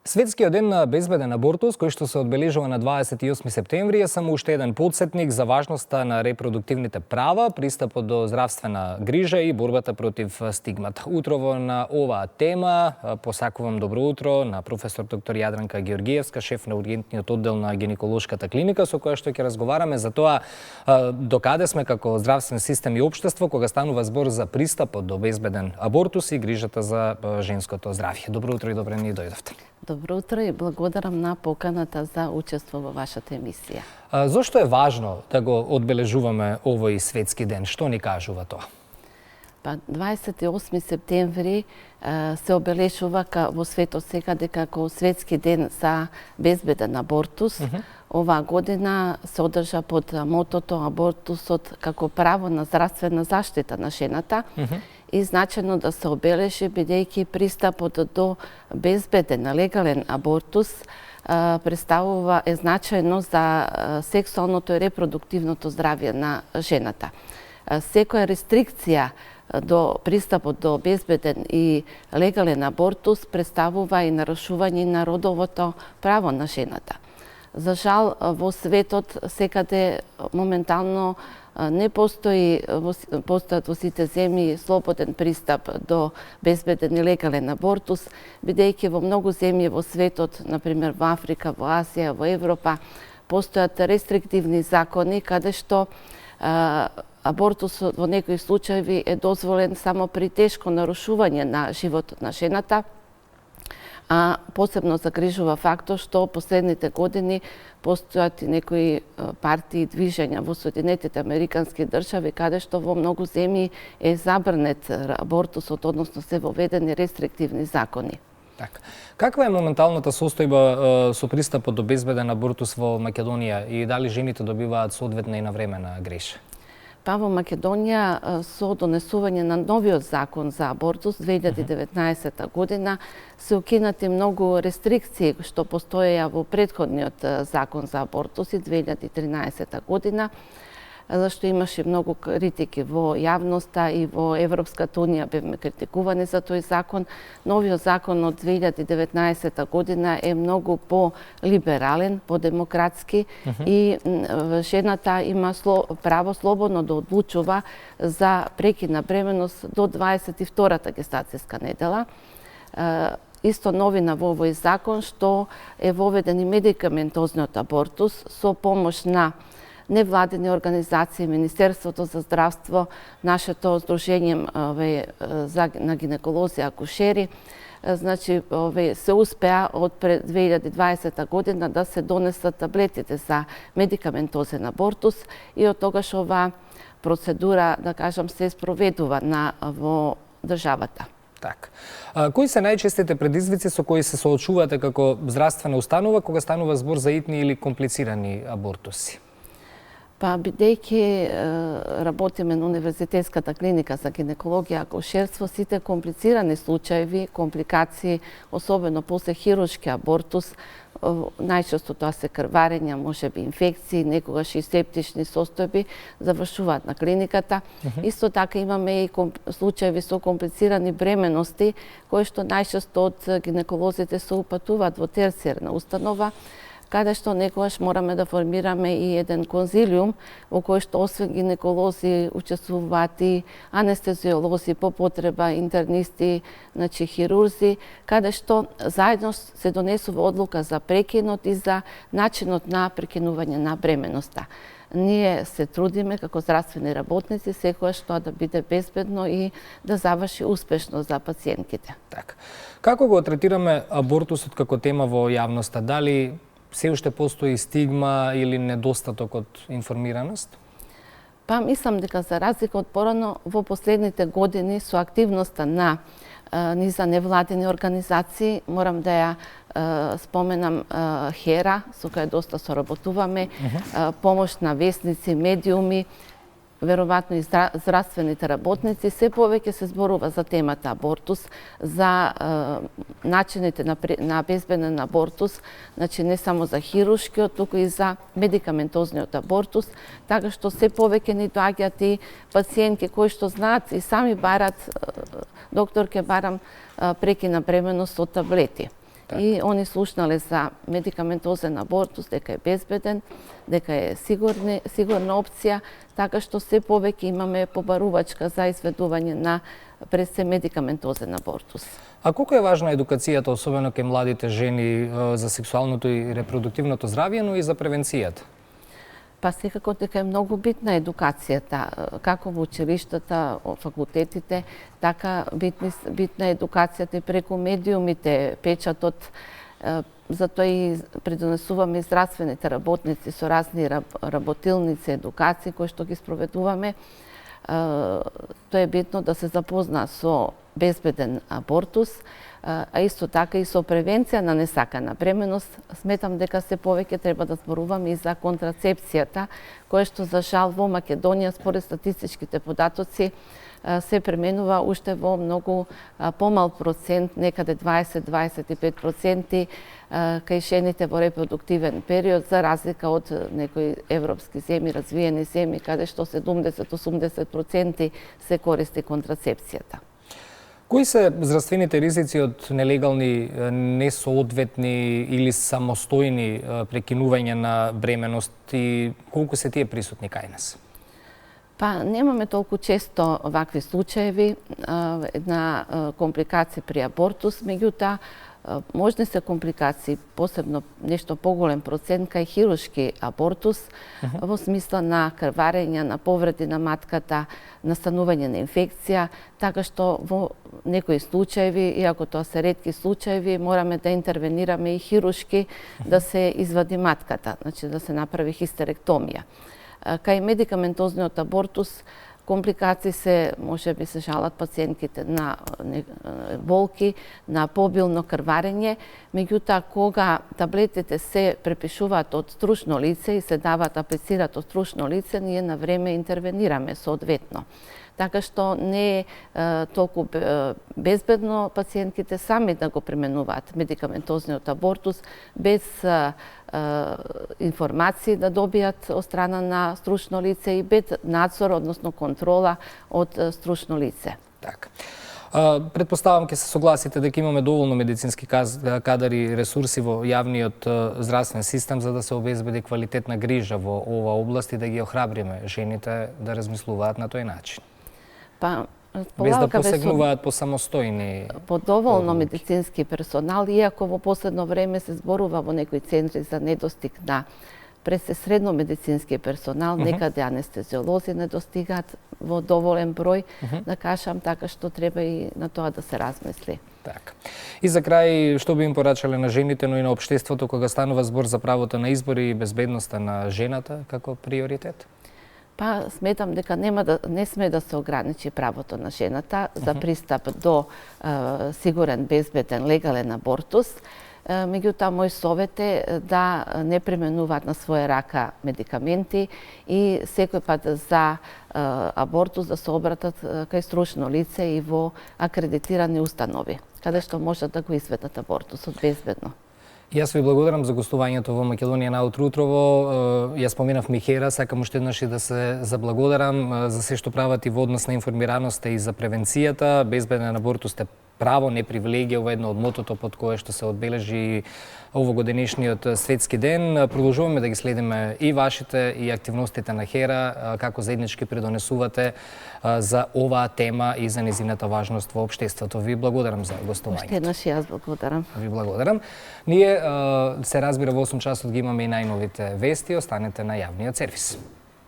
Светскиот ден на безбеден абортус, кој што се одбележува на 28 септември, е само уште еден потсетник за важноста на репродуктивните права, пристапот до здравствена грижа и борбата против стигмата. Утрово на оваа тема посакувам добро утро на професор доктор Јадранка Георгиевска, шеф на ургентниот оддел на гинеколошката клиника, со која што ќе разговараме за тоа докаде сме како здравствен систем и општество кога станува збор за пристапот до безбеден абортус и грижата за женското здравје. Добро утро и добре ни дојдовте. Добро утро и благодарам на поканата за учество во вашата емисија. Зошто е важно да го одбележуваме овој светски ден? Што ни кажува тоа? 28 септември се обележува во светот секаде како светски ден за безбеден абортус. Оваа година се одржа под мотото абортусот како право на здравствена заштита на жената. И значено да се обележи, бидејќи пристапот до безбеден, легален абортус представува е значајно за сексуалното и репродуктивното здравје на жената. Секоја рестрикција до пристапот до безбеден и легален абортус представува и нарушување на родовото право на жената. За жал, во светот секаде моментално не постојат во сите земји слободен пристап до безбеден и легален абортус, бидејќи во многу земји во светот, например во Африка, во Азија, во Европа, постојат рестриктивни закони каде што абортусот во некои случаи е дозволен само при тешко нарушување на животот на жената, а посебно загрижува фактот што последните години постојат и некои партии и движења во Соединетите Американски држави каде што во многу земји е забранет абортусот, односно се воведени рестриктивни закони. Така. Каква е моменталната состојба со пристапот до безбеден абортус во Македонија и дали жените добиваат соодветна и навремена грижа? Во Македонија со донесување на новиот закон за абортус 2019 година се укинати многу рестрикции што постоеја во претходниот закон за абортус 2013 година, зашто имаше многу критики во јавноста и во Европската унија бевме критикувани за тој закон. Новиот закон од 2019 година е многу по-либерален, по-демократски и жената има право слободно да одлучува за прекид на бременност до 22-та гестацијска недела. Исто новина во овој закон што е воведен и медикаментозниот абортус со помош на невладени организации, Министерството за здравство, нашето здружење на гинеколози и акушери, значи се успеа од пред 2020 година да се донесат таблетите за медикаментозен абортус и од тогаш оваа процедура, да кажам, се спроведува во државата. Так. Кои се најчестите предизвици со кои се соочувате како здравствена установа кога станува збор за итни или комплицирани абортуси? Бидејќи работиме на Универзитетската клиника за гинекологија и акушерство, сите комплицирани случаи, компликации, особено после хируршки абортус, најчесто тоа се крварења, можеби инфекции, некогаш и септични состојби, завршуваат на клиниката. Исто така имаме и случаи со комплицирани бременности, кои што најчесто од гинеколозите се упатуваат во терцијарна установа, каде што некогаш мораме да формираме и еден конзилиум во кој што освен гинеколози учествуваат и анестезиолози, по потреба интернисти, значи хирурзи, каде што заедно се донесува одлука за прекинот и за начинот на прекинување на бременоста. Ние се трудиме како здравствени работници секогаш тоа да биде безбедно и да заврши успешно за пациентките. Така. Како го третираме абортусот како тема во јавноста? Дали се уште постои стигма или недостаток од информираност? Мислам дека за разлика од порано во последните години со активноста на низа невладени организации, морам да ја споменам ХЕРА, со која доста соработуваме, помош на весници, медиуми, веројатно и здравствените работници, се повеќе се зборува за темата абортус, за начините на безбеден абортус, значи не само за хируршкиот, туку и за медикаментозниот абортус, така што се повеќе ни доаѓаат и пациенти кои што знаат и сами барат, доктор, ке барам прекина бременност со таблети. и они слушнале за медикаментозен абортус, дека е безбеден, дека е сигурна опција, така што се повеќе имаме побарувачка за изведување на пред се медикаментозен абортус. А колку е важна едукацијата, особено кај младите жени, за сексуалното и репродуктивното здравје, но и за превенцијата? Па секако дека е многу битна едукацијата, како во училиштата, факултетите, така битна едукацијата и преку медиумите, печатот. Затоа и придонесуваме здравствените работници со разни работилници, едукации кои што ги спроведуваме. Тоа е битно да се запозна со безбеден абортус, а исто така и со превенција на несакана бременост. Сметам дека се повеќе треба да зборуваме и за контрацепцијата, која што за жал во Македонија според статистичките податоци се применува уште во многу помал процент, некаде 20-25% кај жените во репродуктивен период, за разлика од некои европски земји, развиени земји, каде што 70-80% се користи контрацепцијата. Кои се здравствените ризици од нелегални, несоодветни или самостојни прекинување на бременост и колку се тие присутни кај нас? Па немаме толку често вакви случаеви, една компликација при абортус, меѓутоа можни се компликации, посебно нешто поголем процент кај хируршки абортус, во смисла на крварење, на повреди на матката, настанување на инфекција, така што во некои случаеви, иако тоа се ретки случаеви, мораме да интервенираме и хируршки да се извади матката, значи да се направи хистеректомија. Кај медикаментозниот абортус компликации се, може би се жалат пациентките на болки, на побилно крварење, меѓутоа кога таблетите се препишуваат од стручно лице и се даваат, аплицираат од стручно лице, ние на време интервенираме соодветно. Така што не е толку безбедно пациентките сами да го применуваат медикаментозниот абортус без информации да добијат од страна на стручно лице и без надзор, односно контрола од стручно лице. Така. Предпоставам ќе се согласите дека имаме доволно медицински кадари и ресурси во јавниот здравствен систем за да се обезбеди квалитетна грижа во ова област и да ги охрабриме жените да размислуваат на тој начин. Па, без да посегнуваат по самостојни по доволно медицински персонал, иако во последно време се зборува во некои центри за недостиг на средно медицински персонал, некаде анестезиолози недостигаат во доволен број, да кажам, така што треба и на тоа да се размисли. Така. И за крај, што би им порачале на жените, но и на општеството кога станува збор за правото на избор и безбедноста на жената како приоритет? Па, сметам дека не сме да се ограничи правото на жената за пристап до сигурен, безбеден, легален абортус. Меѓутоа, мој совет е да не применуваат на своја рака медикаменти и секој пат за абортус да се обратат кај стручно лице и во акредитирани установи, каде што можат да го изведат абортусот безбедно. Јас ви благодарам за гостувањето во Македонија на утро утрово. Јас споменав Михера, сакам уште еднаш и да се заблагодарам за се што прават и во однос на информираноста и за превенцијата. Безбеден абортус е право, не привилегија, ова е едно од мотото под кое што се одбележи овогодинешниот светски ден. Продолжуваме да ги следиме и вашите и активностите на Хера, како заеднички придонесувате за оваа тема и за незината важност во општеството. Ви благодарам за гостувањето. Уште еднаш јас благодарам. Ви благодарам. Ние се разбира во 8 часот ги имаме и најновите вести. Останете на јавниот сервис.